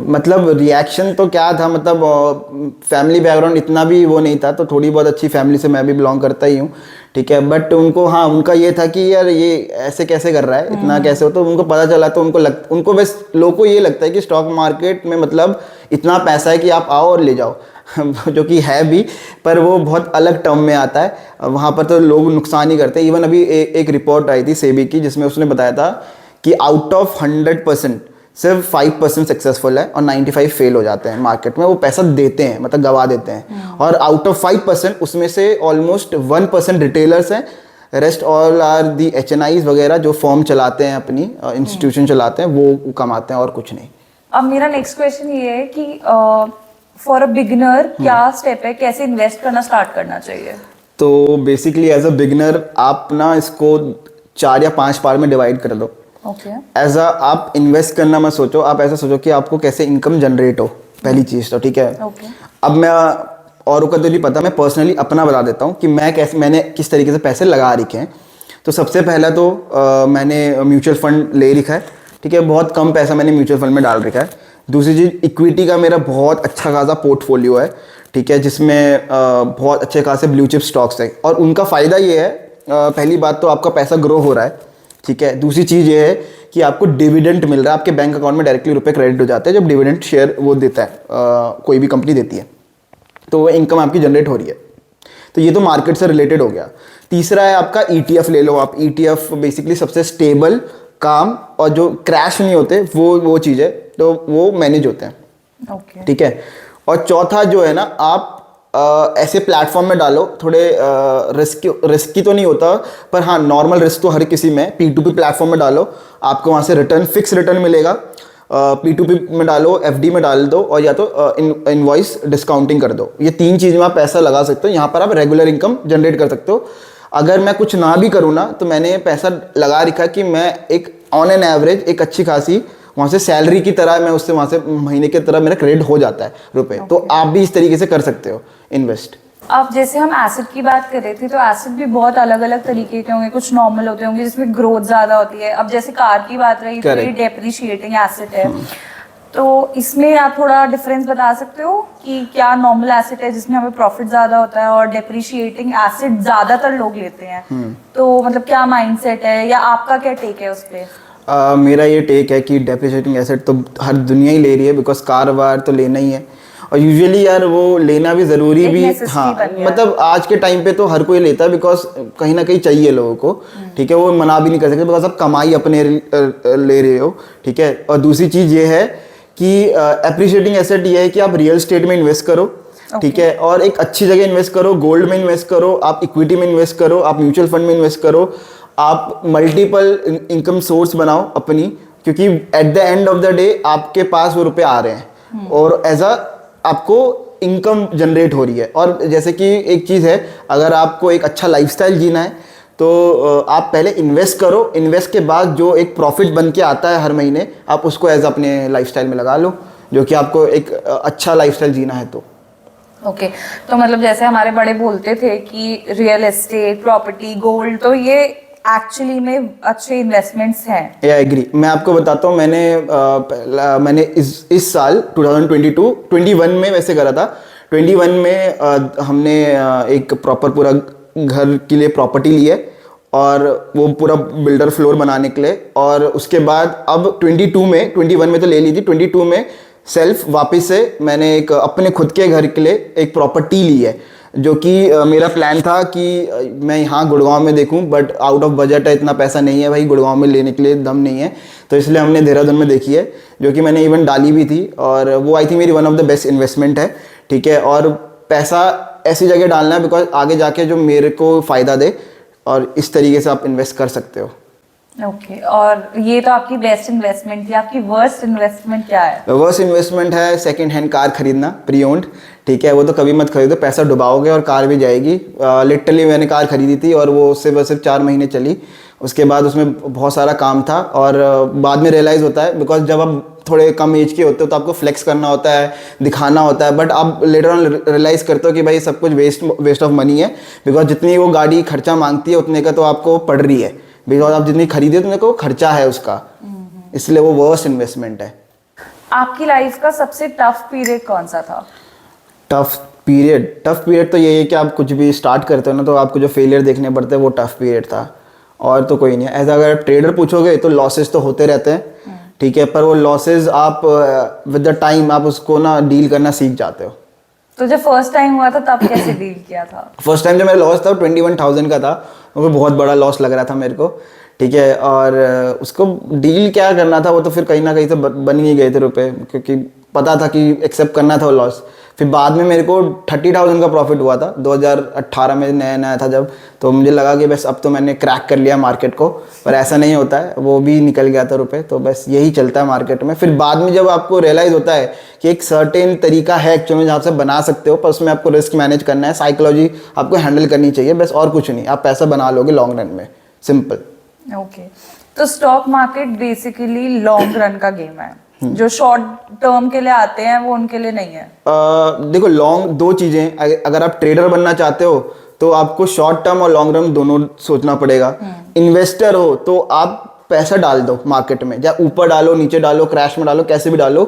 मतलब रिएक्शन तो क्या था, मतलब फैमिली बैकग्राउंड इतना भी वो नहीं था, तो थोड़ी बहुत अच्छी फैमिली से मैं भी बिलोंग करता ही हूँ। ठीक है, बट उनको, हाँ, उनका ये था कि यार ये ऐसे कैसे कर रहा है, इतना कैसे हो, तो उनको पता चला, तो उनको बस लोगों को ये लगता है कि स्टॉक मार्केट में मतलब इतना पैसा है कि आप आओ और ले जाओ जो कि है भी, पर वो बहुत अलग टर्म में आता है। वहाँ पर तो लोग नुकसान ही करते हैं। इवन अभी एक रिपोर्ट आई थी सेबी की, जिसमें उसने बताया था कि आउट ऑफ 100% सिर्फ 5% सक्सेसफुल है, और 95 फेल हो जाते हैं मार्केट में, वो पैसा देते हैं, मतलब गवा देते हैं। और आउट ऑफ 5% उसमें से ऑलमोस्ट 1% रिटेलर्स हैं, rest all are the HNIs वगैरह, जो फॉर्म चलाते हैं, अपनी इंस्टीट्यूशन चलाते हैं, वो कमाते हैं, और कुछ नहीं।
अब मेरा नेक्स्ट क्वेश्चन ये है कि फॉर अ बिगिनर क्या स्टेप है, कैसे इन्वेस्ट करना स्टार्ट करना चाहिए?
तो बेसिकली एज अ बिगिनर आप ना इसको 4 या 5 पार्ट में डिवाइड कर दो।
ओके।
एज अ आप इन्वेस्ट करना मत सोचो, आप ऐसा सोचो कि आपको कैसे इनकम जनरेट हो, पहली चीज़ तो। ठीक है,
ओके।
अब मैं औरों का तो नहीं पता, मैं पर्सनली अपना बता देता हूँ कि मैंने किस तरीके से पैसे लगा रखे हैं। तो सबसे पहला तो मैंने म्यूचुअल फंड ले रखा है। ठीक है, बहुत कम पैसा मैंने म्यूचुअल फंड में डाल रखा है। दूसरी चीज़, इक्विटी का मेरा बहुत अच्छा खासा पोर्टफोलियो है। ठीक है, जिसमें बहुत अच्छे खासे ब्लू चिप स्टॉक्स है, और उनका फ़ायदा ये है, पहली बात तो आपका पैसा ग्रो हो रहा है। ठीक है, दूसरी चीज़ ये है कि आपको डिविडेंड मिल रहा है, आपके बैंक अकाउंट में डायरेक्टली रुपए क्रेडिट हो जाते हैं जब डिविडेंड शेयर वो देता है, कोई भी कंपनी देती है, तो वो इनकम आपकी जनरेट हो रही है। तो ये तो मार्केट से रिलेटेड हो गया। तीसरा है आपका ETF ले लो आप। ETF बेसिकली सबसे स्टेबल, काम, और जो क्रैश नहीं होते, वो चीज़ है, तो वो मैनेज होते हैं।
ओके।
ठीक है, और चौथा जो है ना, आप ऐसे प्लेटफॉर्म में डालो, थोड़े रिस्की तो नहीं होता, पर हाँ नॉर्मल रिस्क तो हर किसी में, P2P प्लेटफॉर्म में डालो, आपको वहाँ से रिटर्न, फिक्स रिटर्न मिलेगा। P2P में डालो, FD में डाल दो, और या तो इनवॉइस डिस्काउंटिंग कर दो। ये 3 चीज़ में आप पैसा लगा सकते हो। यहाँ पर आप रेगुलर इनकम जनरेट कर सकते हो। अगर मैं कुछ ना भी करूँ ना, तो मैंने पैसा लगा रखा कि मैं एक ऑन एन एवरेज एक अच्छी खासी वहाँ से सैलरी की तरह, मैं उससे वहाँ से महीने की तरह मेरा क्रेडिट हो जाता है रुपए। तो आप भी इस तरीके से कर सकते हो इन्वेस्ट।
अब जैसे हम एसिड की बात कर रहे थे, तो एसिड भी बहुत अलग अलग तरीके के होंगे। कुछ नॉर्मल होते होंगे जिसमें ग्रोथ ज्यादा होती है। अब जैसे कार की बात रही तो ये
Correct.
डेप्रिशिएटिंग एसिड है। तो इसमें आप थोड़ा डिफरेंस बता सकते हो कि क्या नॉर्मल एसिड है जिसमें हमें प्रॉफिट ज्यादा होता है, और डेप्रिशिएटिंग एसिड ज्यादातर लोग लेते हैं। तो मतलब क्या माइंडसेट है, या आपका क्या टेक है उस पे?
मेरा ये टेक है कि डेप्रिशिएटिंग एसेट तो हर दुनिया ही ले रही है, बिकॉज कार वार तो लेना ही है। और यूजुअली यार वो लेना भी ज़रूरी भी, हाँ मतलब आज के टाइम पे तो हर कोई लेता है, बिकॉज कहीं ना कहीं चाहिए लोगों को। ठीक है, वो मना भी नहीं कर सकते, बिकॉज आप कमाई अपने ले रहे हो। ठीक है, और दूसरी चीज़ ये है कि एप्रिशिएटिंग एसेट ये है कि आप रियल एस्टेट में इन्वेस्ट करो। ठीक है, और एक अच्छी जगह इन्वेस्ट करो, गोल्ड में इन्वेस्ट करो, आप इक्विटी में इन्वेस्ट करो, आप म्यूचुअल फंड में इन्वेस्ट करो, आप मल्टीपल इनकम सोर्स बनाओ अपनी, क्योंकि at the end of the day आपके पास वो रुपए आ रहे हैं और एज अ आपको इनकम जनरेट हो रही है। और जैसे कि एक चीज़ है, अगर आपको एक अच्छा लाइफस्टाइल जीना है तो आप पहले इन्वेस्ट करो, इन्वेस्ट के बाद जो एक प्रॉफिट बन के आता है हर महीने, आप उसको एज अपने लाइफस्टाइल में लगा लो, जो कि आपको एक अच्छा लाइफस्टाइल जीना है। तो
ओके, तो मतलब जैसे हमारे बड़े बोलते थे कि रियल एस्टेट, प्रॉपर्टी, गोल्ड, तो ये एक्चुअली में अच्छे इन्वेस्टमेंट्स हैं।
या एग्री। मैं आपको बताता हूँ, मैंने इस साल 2021 में वैसे करा था। 21 में हमने एक प्रॉपर पूरा घर के लिए प्रॉपर्टी ली है, और वो पूरा बिल्डर फ्लोर बनाने के लिए। और उसके बाद अब 21 में तो ले ली थी, 22 में सेल्फ वापस से मैंने एक अपने खुद के घर के लिए एक प्रॉपर्टी ली है, जो कि मेरा प्लान था कि मैं यहाँ गुड़गांव में देखूं, बट आउट ऑफ बजट है, इतना पैसा नहीं है भाई, गुड़गांव में लेने के लिए दम नहीं है। तो इसलिए हमने देहरादून में देखी है, जो कि मैंने इवन डाली भी थी, और वो आई थिंक मेरी one of the best investment है। ठीक है, और पैसा ऐसी जगह डालना है बिकॉज आगे जाके जो मेरे को फ़ायदा दे, और इस तरीके से आप इन्वेस्ट कर सकते हो।
ओके, और ये तो आपकी बेस्ट इन्वेस्टमेंट थी। आपकी वर्स्ट इन्वेस्टमेंट क्या है?
वर्स्ट इन्वेस्टमेंट है सेकंड हैंड कार खरीदना, प्री ओन्ड। ठीक है, वो तो कभी मत खरीदो, पैसा डुबाओगे और कार भी जाएगी। लिटरली मैंने कार खरीदी थी और वो सिर्फ 4 महीने चली। उसके बाद उसमें बहुत सारा काम था, और बाद में रियलाइज़ होता है, बिकॉज जब आप थोड़े कम एज के होते हो तो आपको फ्लेक्स करना होता है, दिखाना होता है, बट आप लेटर ऑन रियलाइज़ करते हो कि भाई सब कुछ वेस्ट ऑफ मनी है, बिकॉज जितनी वो गाड़ी खर्चा मांगती है उतने का तो आपको पड़ रही है, बिकॉज आप जितनी खरीदे उतने को खर्चा है उसका, इसलिए वो वर्स्ट इन्वेस्टमेंट है।
आपकी लाइफ का सबसे टफ पीरियड कौन सा था?
टफ पीरियड तो ये है कि आप कुछ भी स्टार्ट करते हो ना, तो आपको जो फेलियर देखने पड़ते हैं वो टफ पीरियड था, और तो कोई नहीं है। ऐसा अगर ट्रेडर पूछोगे तो लॉसेस तो होते रहते हैं। ठीक है, पर वो लॉसेस आप विद द टाइम आप उसको ना डील करना सीख जाते हो।
तो जब फर्स्ट टाइम हुआ था तब कैसे डील किया था?
फर्स्ट टाइम जो मेरा लॉस था 21,000 का था, वो बहुत बड़ा लॉस लग रहा था मेरे को। ठीक है, और उसको डील क्या करना था, वो तो फिर कहीं ना कहीं से बन ही गए थे रुपए, क्योंकि पता था कि एक्सेप्ट करना था वो लॉस। फिर बाद में मेरे को 30,000 का प्रॉफिट हुआ था 2018 में, नया नया था जब, तो मुझे लगा कि बस अब तो मैंने क्रैक कर लिया मार्केट को, पर ऐसा नहीं होता है, वो भी निकल गया था रुपए। तो बस यही चलता है मार्केट में। फिर बाद में जब आपको रियलाइज़ होता है कि एक सर्टेन तरीका है एक्चुअली में जहाँ से बना सकते हो, पर उसमें आपको रिस्क मैनेज करना है, साइकोलॉजी आपको हैंडल करनी चाहिए, बस और कुछ नहीं, आप पैसा बना लोगे लॉन्ग रन में, सिंपल।
ओके, तो stock market basically long run का गेम है। जो शॉर्ट टर्म के लिए आते हैं वो उनके लिए नहीं है।
देखो, दो चीजें, अगर आप ट्रेडर बनना चाहते हो तो आपको शॉर्ट टर्म और लॉन्ग टर्म दोनों सोचना पड़ेगा। इन्वेस्टर हो तो आप पैसा डाल दो मार्केट में, या ऊपर डालो, नीचे डालो, क्रैश में डालो, कैसे भी डालो,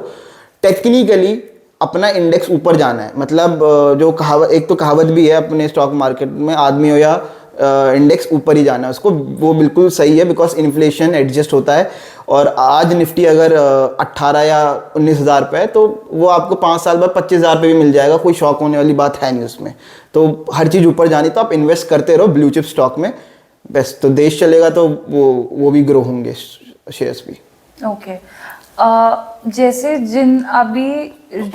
टेक्निकली अपना इंडेक्स ऊपर जाना है। मतलब जो कहावत, एक तो कहावत भी है अपने स्टॉक मार्केट में, आदमी हो या इंडेक्स ऊपर ही जाना है उसको, वो बिल्कुल सही है, बिकॉज इन्फ्लेशन एडजस्ट होता है। और आज निफ्टी अगर 18 या 19,000 पे है, तो वो आपको 5 साल बाद 25,000 पे भी मिल जाएगा, कोई शौक होने वाली बात है नहीं उसमें। तो हर चीज़ ऊपर जानी, तो आप इन्वेस्ट करते रहो ब्लू चिप स्टॉक में, बस तो देश चलेगा, तो वो भी ग्रो होंगे शेयर्स भी।
ओके, जैसे जिन अभी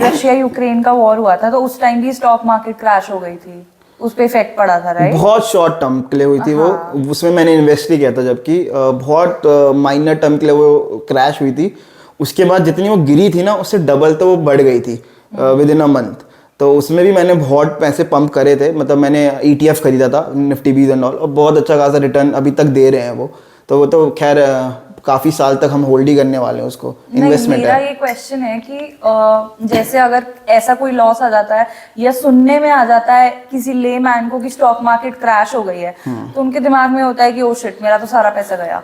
रशिया यूक्रेन का वॉर हुआ था, तो उस टाइम भी स्टॉक मार्केट क्रैश हो गई थी, उस पे इफेक्ट पड़ा था, राइट?
बहुत शॉर्ट टर्म के लिए हुई थी वो, उसमें मैंने इन्वेस्ट ही किया था, जबकि बहुत माइनर टर्म के लिए वो क्रैश हुई थी। उसके बाद जितनी वो गिरी थी ना उससे डबल तो वो बढ़ गई थी विद इन अ मंथ। तो उसमें भी मैंने बहुत पैसे पंप करे थे, मतलब मैंने ETF खरीदा था निफ्टी 20 एंड ऑल, और बहुत अच्छा खासा रिटर्न अभी तक दे रहे हैं वो तो खैर काफ़ी साल तक हम होल्ड ही करने वाले हैं उसको, इन्वेस्टमेंट
मेरा
है।
ये क्वेश्चन है कि जैसे अगर ऐसा कोई लॉस आ जाता है या सुनने में आ जाता है किसी ले मैन को कि स्टॉक मार्केट क्रैश हो गई है, तो उनके दिमाग में होता है कि ओ शिट मेरा तो सारा पैसा गया।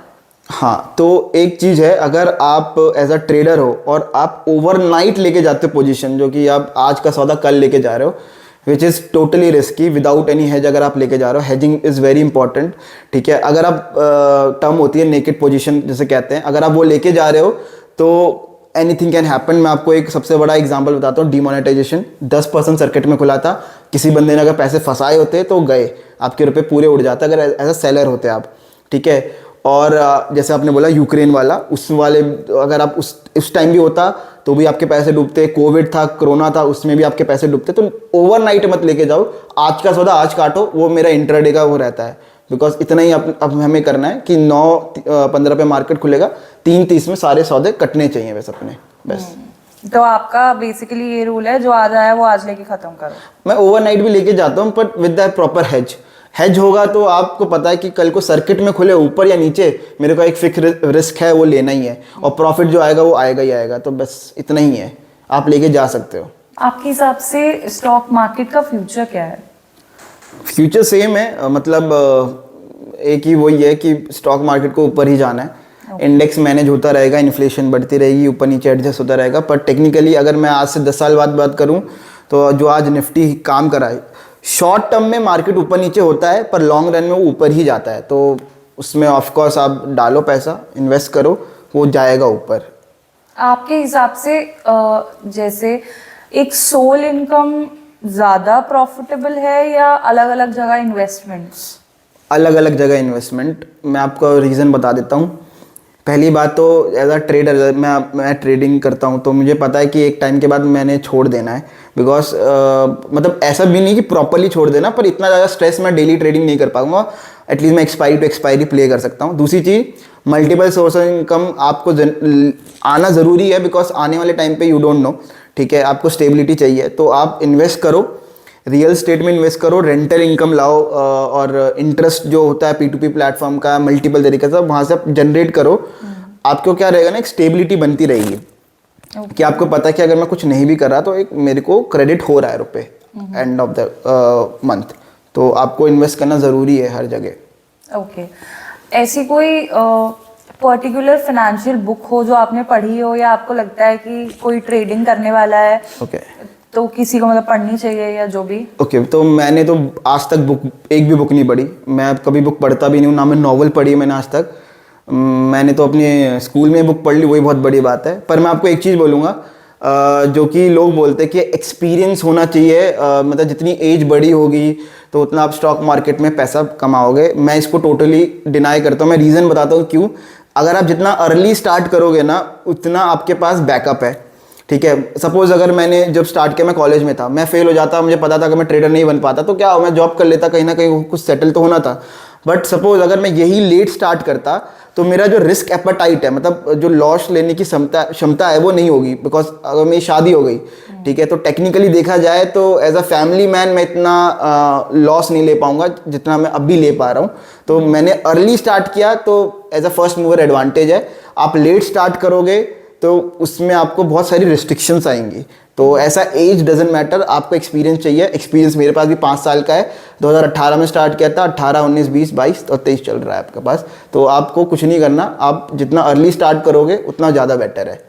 हाँ, तो एक चीज़ है, अगर आप एज अ ट्रेडर हो और आप ओवरनाइट लेके जाते हो पोजीशन, जो कि आप आज का सौदा कल लेके जा रहे हो, which is totally risky without any hedge, अगर आप लेके जा रहे हो, हेजिंग इज़ वेरी इंपॉर्टेंट, ठीक है। अगर आप टर्म होती है नेकेड पोजीशन जिसे कहते हैं, अगर आप वो लेके जा रहे हो तो एनीथिंग कैन हैपन। मैं आपको एक सबसे बड़ा एग्जांपल बताता हूँ, डिमोनेटाइजेशन 10% सर्किट में खुला था, किसी बंदे ने अगर पैसे फंसाए होते तो गए, आपके रुपए पूरे उड़ जाते अगर एज अ सेलर होते आप, ठीक है। और जैसे आपने बोला यूक्रेन वाला, उस वाले अगर आप उस टाइम भी होता तो भी आपके पैसे डूबते, कोविड था, कोरोना था, उसमें भी आपके पैसे डूबते। तो ओवरनाइट मत लेके जाओ, आज का सौदा आज काटो, वो मेरा इंट्राडे का वो रहता है, बिकॉज इतना ही अब हमें करना है कि 9:15 पे मार्केट खुलेगा, 3:30 में सारे सौदे कटने चाहिए बस अपने, बस।
तो आपका बेसिकली ये रूल है जो आज आया वो आज लेके खत्म करो।
मैं ओवरनाइट भी लेके जाता हूँ, but with the proper hedge होगा तो आपको पता है कि कल को सर्किट में खुले ऊपर या नीचे, मेरे को एक फिक्स रिस्क है वो लेना ही है, और प्रॉफिट जो आएगा वो आएगा ही आएगा, तो बस इतना ही है, आप लेके जा सकते हो।
आपके हिसाब से स्टॉक मार्केट का फ्यूचर क्या है?
फ्यूचर सेम है, मतलब एक ही वही है कि स्टॉक मार्केट को ऊपर ही जाना है, इंडेक्स मैनेज होता रहेगा, इन्फ्लेशन बढ़ती रहेगी, ऊपर नीचे एडजस्ट होता रहेगा। पर टेक्निकली अगर मैं आज से 10 साल बाद बात करूं तो जो आज निफ्टी काम करा है, शॉर्ट टर्म में मार्केट ऊपर नीचे होता है पर लॉन्ग रन में वो ऊपर ही जाता है, तो उसमें ऑफकोर्स आप डालो पैसा, इन्वेस्ट करो, वो जाएगा ऊपर।
आपके हिसाब से जैसे एक सोल इनकम ज्यादा प्रॉफिटेबल है या अलग अलग जगह इन्वेस्टमेंट्स?
अलग अलग जगह इन्वेस्टमेंट, मैं आपको रीज़न बता देता हूँ। पहली बात तो एज अ ट्रेडर, मैं ट्रेडिंग करता हूँ, तो मुझे पता है कि एक टाइम के बाद मैंने छोड़ देना है, बिकॉज मतलब ऐसा भी नहीं कि प्रॉपरली छोड़ देना, पर इतना ज़्यादा स्ट्रेस मैं डेली ट्रेडिंग नहीं कर पाऊंगा, एटलीस्ट मैं एक्सपायरी टू एक्सपायरी प्ले कर सकता हूँ। दूसरी चीज़, मल्टीपल सोर्स ऑफ इनकम आपको आना ज़रूरी है, बिकॉज आने वाले टाइम पे यू डोंट नो, ठीक है, आपको स्टेबिलिटी चाहिए, तो आप इन्वेस्ट करो, रियल स्टेट में इन्वेस्ट करो, रेंटल इनकम लाओ, और इंटरेस्ट जो होता है P2P प्लेटफॉर्म का मल्टीपल तरीके से वहाँ से आप जनरेट करो। आपको क्या रहेगा ना, एक स्टेबिलिटी बनती रहेगी कि आपको पता है कि अगर मैं कुछ नहीं भी कर रहा तो एक मेरे को क्रेडिट हो रहा है रुपए एंड ऑफ द मंथ, तो आपको इन्वेस्ट करना ज़रूरी है हर जगह।
ओके, ऐसी कोई पर्टिकुलर फाइनेंशियल बुक हो जो आपने पढ़ी हो या आपको लगता है कि कोई ट्रेडिंग करने वाला है तो किसी को मतलब पढ़नी चाहिए या जो भी?
ओके, तो मैंने तो आज तक एक भी बुक नहीं पढ़ी, मैं कभी बुक पढ़ता भी नहीं हूँ, ना मैं नॉवल पढ़ी है मैंने आज तक। मैंने तो अपने स्कूल में बुक पढ़ ली, वही बहुत बड़ी बात है। पर मैं आपको एक चीज़ बोलूँगा, जो कि लोग बोलते हैं कि एक्सपीरियंस होना चाहिए, मतलब जितनी एज बड़ी होगी तो उतना आप स्टॉक मार्केट में पैसा कमाओगे। मैं इसको टोटली डिनाई करता हूँ, मैं रीज़न बताता हूँ क्यों। अगर आप जितना अर्ली स्टार्ट करोगे ना, उतना आपके पास बैकअप है, ठीक है। सपोज अगर मैंने जब स्टार्ट किया, मैं कॉलेज में था, मैं फेल हो जाता, मुझे पता था कि मैं ट्रेडर नहीं बन पाता, तो क्या मैं जॉब कर लेता, कहीं ना कहीं कुछ सेटल तो होना था। बट सपोज अगर मैं यही लेट स्टार्ट करता तो मेरा जो रिस्क एपेटाइट है, मतलब जो लॉस लेने की क्षमता है वो नहीं होगी, बिकॉज अगर मेरी शादी हो गई, ठीक है, तो टेक्निकली देखा जाए तो एज अ फैमिली मैन मैं इतना लॉस नहीं ले पाऊंगा जितना मैं अब भी ले पा रहा हूँ। तो मैंने अर्ली स्टार्ट किया, तो as a first mover advantage है। आप लेट स्टार्ट करोगे तो उसमें आपको बहुत सारी रिस्ट्रिक्शंस आएंगी। तो ऐसा एज डजेंट मैटर, आपको एक्सपीरियंस चाहिए। एक्सपीरियंस मेरे पास भी 5 साल का है, 2018 में स्टार्ट किया था, 18, 19, 20, 22 और 23 चल रहा है आपके पास। तो आपको कुछ नहीं करना, आप जितना अर्ली स्टार्ट करोगे उतना ज़्यादा बेटर है।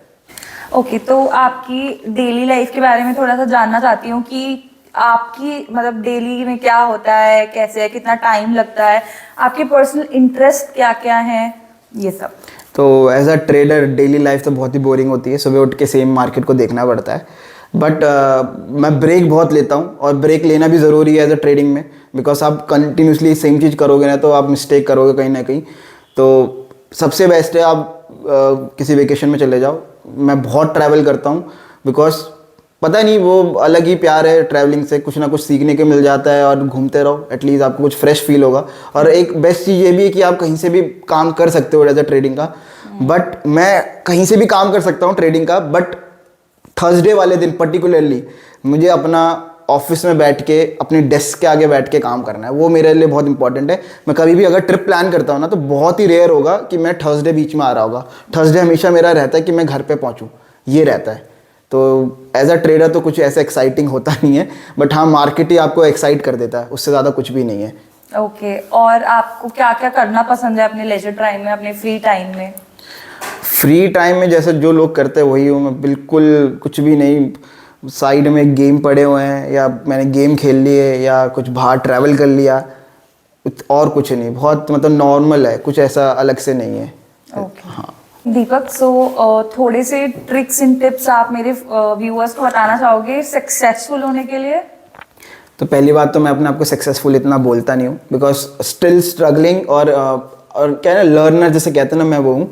ओके, तो आपकी डेली लाइफ के बारे में थोड़ा सा जानना चाहती हूँ कि आपकी मतलब डेली में क्या होता है, कैसे है, कितना टाइम लगता है, आपके पर्सनल इंटरेस्ट क्या क्या हैं, ये सब।
तो as a trader daily life तो बहुत ही बोरिंग होती है, सुबह उठ के सेम मार्केट को देखना पड़ता है। बट मैं ब्रेक बहुत लेता हूँ, और ब्रेक लेना भी ज़रूरी है एज अ ट्रेडिंग में, बिकॉज आप कंटिन्यूसली सेम चीज़ करोगे ना तो आप मिस्टेक करोगे कहीं ना कहीं। तो सबसे बेस्ट है आप किसी वेकेशन में चले जाओ। मैं बहुत ट्रैवल करता हूँ, बिकॉज पता नहीं वो अलग ही प्यार है ट्रैवलिंग से, कुछ ना कुछ सीखने को मिल जाता है, और घूमते रहो, एटलीस्ट आपको कुछ फ्रेश फील होगा। और एक बेस्ट चीज़ ये भी है कि आप कहीं से भी काम कर सकते हो एज अ ट्रेडिंग का, बट मैं कहीं से भी काम कर सकता हूँ ट्रेडिंग का, बट थर्सडे वाले दिन पर्टिकुलरली मुझे अपना ऑफिस में बैठ के अपनी डेस्क के आगे बैठ के काम करना है, वो मेरे लिए बहुत इंपॉर्टेंट है। मैं कभी भी अगर ट्रिप प्लान करता हूँ ना, तो बहुत ही रेयर होगा कि मैं थर्सडे बीच में आ रहा होगा। थर्सडे हमेशा मेरा रहता है कि मैं घर पे पहुँचूँ, ये रहता है। तो एज अ ट्रेडर तो कुछ ऐसा एक्साइटिंग होता नहीं है, बट हाँ मार्केट ही आपको एक्साइट कर देता है, उससे ज़्यादा कुछ भी नहीं है।
ओके और आपको क्या क्या करना पसंद है अपने लेजर टाइम में, अपने फ्री टाइम में?
फ्री टाइम में जैसे जो लोग करते हैं वही हूँ मैं, बिल्कुल कुछ भी नहीं। साइड में गेम पड़े हुए हैं, या मैंने गेम खेल लिए, या कुछ बाहर ट्रैवल कर लिया, और कुछ नहीं। बहुत मतलब नॉर्मल है, कुछ ऐसा अलग से नहीं है।
ओके हाँ। दीपक, सो थोड़े से ट्रिक्स एंड टिप्स आप मेरे व्यूअर्स को बताना चाहोगे सक्सेसफुल होने के लिए?
तो पहली बात तो मैं अपने आप को सक्सेसफुल इतना बोलता नहीं हूँ, बिकॉज स्टिल स्ट्रगलिंग, और क्या है ना, लर्नर जैसे कहते हैं ना, मैं वो हूँ।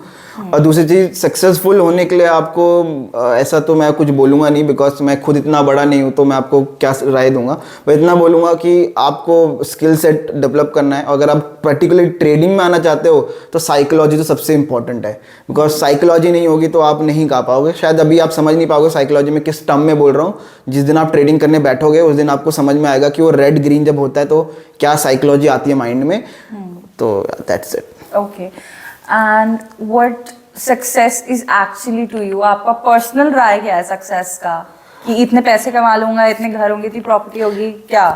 और दूसरी चीज़, सक्सेसफुल होने के लिए आपको ऐसा तो मैं कुछ बोलूँगा नहीं, बिकॉज मैं खुद इतना बड़ा नहीं हूँ, तो मैं आपको क्या राय दूंगा। मैं इतना बोलूँगा कि आपको स्किल सेट डेवलप करना है। अगर आप पर्टिकुलरली ट्रेडिंग में आना चाहते हो तो साइकोलॉजी तो सबसे इंपॉर्टेंट है, बिकॉज साइकोलॉजी नहीं होगी तो आप नहीं गा पाओगे। शायद अभी आप समझ नहीं पाओगे साइकोलॉजी में किस टर्म में बोल रहा हूँ। जिस दिन आप ट्रेडिंग करने बैठोगे उस दिन आपको समझ में आएगा कि वो रेड ग्रीन जब होता है तो क्या साइकोलॉजी आती है माइंड में। तो that's it.
Okay. And what success is actually to you? आपका पर्सनल राय क्या है सक्सेस का? कि इतने पैसे कमा लूंगा, इतने घर होंगे, इतनी प्रॉपर्टी होगी, क्या?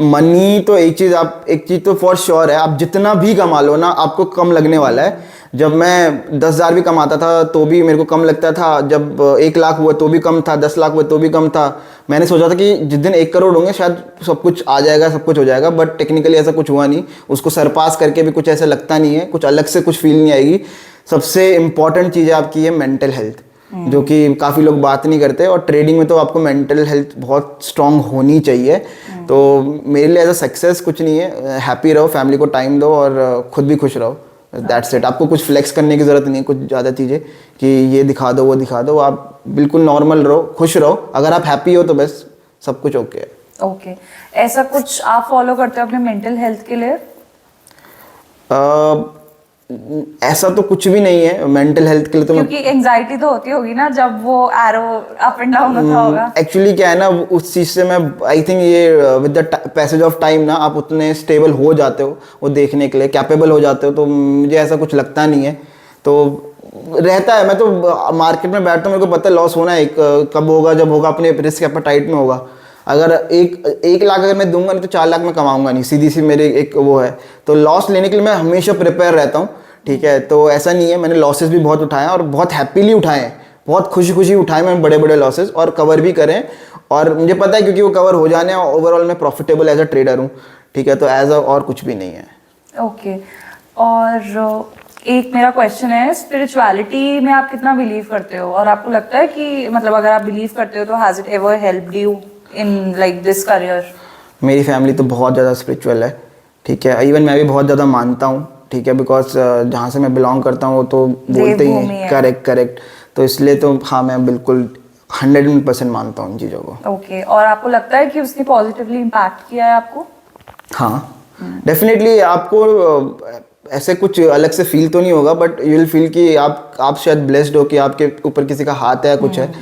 मनी तो एक चीज़ तो फॉर श्योर है, आप जितना भी कमा लो ना आपको कम लगने वाला है। जब मैं 10,000 भी कमाता था तो भी मेरे को कम लगता था, जब 1 लाख हुआ तो भी कम था, 10 लाख हुआ तो भी कम था। मैंने सोचा था कि जिस दिन 1 करोड़ होंगे शायद सब कुछ आ जाएगा, सब कुछ हो जाएगा, बट टेक्निकली ऐसा कुछ हुआ नहीं। उसको सरपास करके भी कुछ ऐसा लगता नहीं है, कुछ अलग से कुछ फील नहीं आएगी। सबसे इंपॉर्टेंट चीज़ है आपकी है मेंटल हेल्थ, जो कि काफ़ी लोग बात नहीं करते, और ट्रेडिंग में तो आपको मेंटल हेल्थ बहुत स्ट्रांग होनी चाहिए। तो मेरे लिए एज अ सक्सेस कुछ नहीं है, हैप्पी रहो, फैमिली को टाइम दो और खुद भी खुश रहो, दैट्स इट। आपको कुछ फ्लेक्स करने की ज़रूरत नहीं है, कुछ ज़्यादा चीज़ें कि ये दिखा दो वो दिखा दो। आप बिल्कुल नॉर्मल रहो, खुश रहो। अगर आप हैप्पी हो तो बस सब कुछ ओके है।
ओके ऐसा कुछ आप फॉलो करते हो अपने मेंटल हेल्थ के लिए?
ऐसा तो कुछ भी नहीं है मेंटल हेल्थ के लिए। तो
क्योंकि एंजाइटी तो होती होगी ना जब वो एरो अप एंड डाउन होता होगा।
एक्चुअली क्या है ना, उस चीज़ से मैं आई थिंक ये with the passage of time ना आप उतने स्टेबल हो जाते हो, वो देखने के लिए कैपेबल हो जाते हो। तो मुझे ऐसा कुछ लगता नहीं है, तो रहता है। मैं तो मार्केट में बैठता हूँ, मेरे को पता है लॉस होना है, कब होगा, जब होगा अपने रिस्क एपेटाइट में होगा। अगर एक लाख अगर मैं दूंगा नहीं तो 4 लाख में कमाऊंगा नहीं, सीधी सी मेरे एक वो है। तो लॉस लेने के लिए मैं हमेशा प्रिपेयर रहता हूँ, ठीक है। तो ऐसा नहीं है, मैंने लॉसेस भी बहुत उठाए हैं और बहुत हैप्पीली उठाए हैं, बहुत खुशी खुशी उठाए मैंने बड़े बड़े लॉसेस, और कवर भी करें। और मुझे पता है क्योंकि वो कवर हो जाने हैं, ओवरऑल मैं प्रॉफिटेबल एज अ ट्रेडर हूँ, ठीक है। तो एज अ और कुछ भी नहीं है।
ओके और एक मेरा क्वेश्चन है, स्पिरिचुअलिटी में आप कितना बिलीव करते हो? और आपको लगता है कि मतलब अगर आप बिलीव करते हो तो has it ever helped you in like this career?
मेरी फैमिली तो बहुत ज़्यादा स्पिरिचुअल है, ठीक है। इवन मैं भी बहुत ज़्यादा मानता हूँ, ठीक है, बिकॉज जहाँ से मैं बिलोंग करता हूँ तो बोलते ही हैं करेक्ट। तो इसलिए तो हाँ, मैं बिल्कुल 100% मानता हूँ इन चीज़ों को।
ओके और आपको लगता है कि उसने पॉजिटिवली इम्पैक्ट किया है आपको?
हाँ डेफिनेटली। आपको ऐसे कुछ अलग से फील तो नहीं होगा, बट यू विल फील कि आप शायद ब्लेस्ड हो कि आपके ऊपर किसी का हाथ है, कुछ है,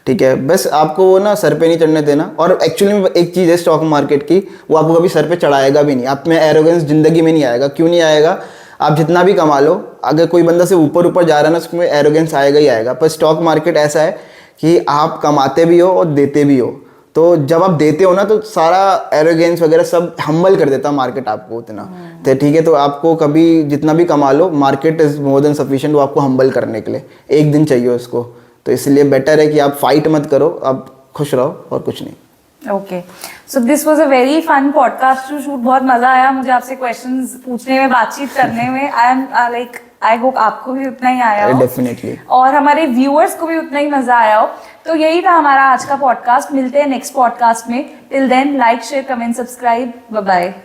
ठीक है। बस आपको वो ना सर पे नहीं चढ़ने देना। और एक्चुअली में एक चीज़ है स्टॉक मार्केट की, वो आपको कभी सर पे चढ़ाएगा भी नहीं। आप में एरोगेंस जिंदगी में नहीं आएगा। क्यों नहीं आएगा? आप जितना भी कमा लो, अगर कोई बंदा से ऊपर जा रहा है ना, उसमें एरोगेंस आएगा ही आएगा। पर स्टॉक मार्केट ऐसा है कि आप कमाते भी हो और देते भी हो। तो जब आप देते हो ना तो सारा एरोगेंस वगैरह सब हम्बल कर देता मार्केट आपको उतना, तो ठीक है। तो आपको कभी जितना भी कमा लो, market is more than sufficient वो आपको हम्बल करने के लिए। एक दिन चाहिए उसको, तो इसलिए बेटर है कि आप फाइट मत करो, आप खुश रहो और कुछ नहीं।
Okay so this was a very fun podcast to shoot. बहुत मजा आया मुझे आपसे क्वेश्चंस पूछने में, बातचीत करने में। आई होप आपको भी उतना ही आया हो,
डेफिनेटली,
और हमारे व्यूअर्स को भी उतना ही मजा आया हो। तो यही था हमारा आज का पॉडकास्ट। मिलते हैं नेक्स्ट पॉडकास्ट में। Till then like share comment subscribe, bye bye.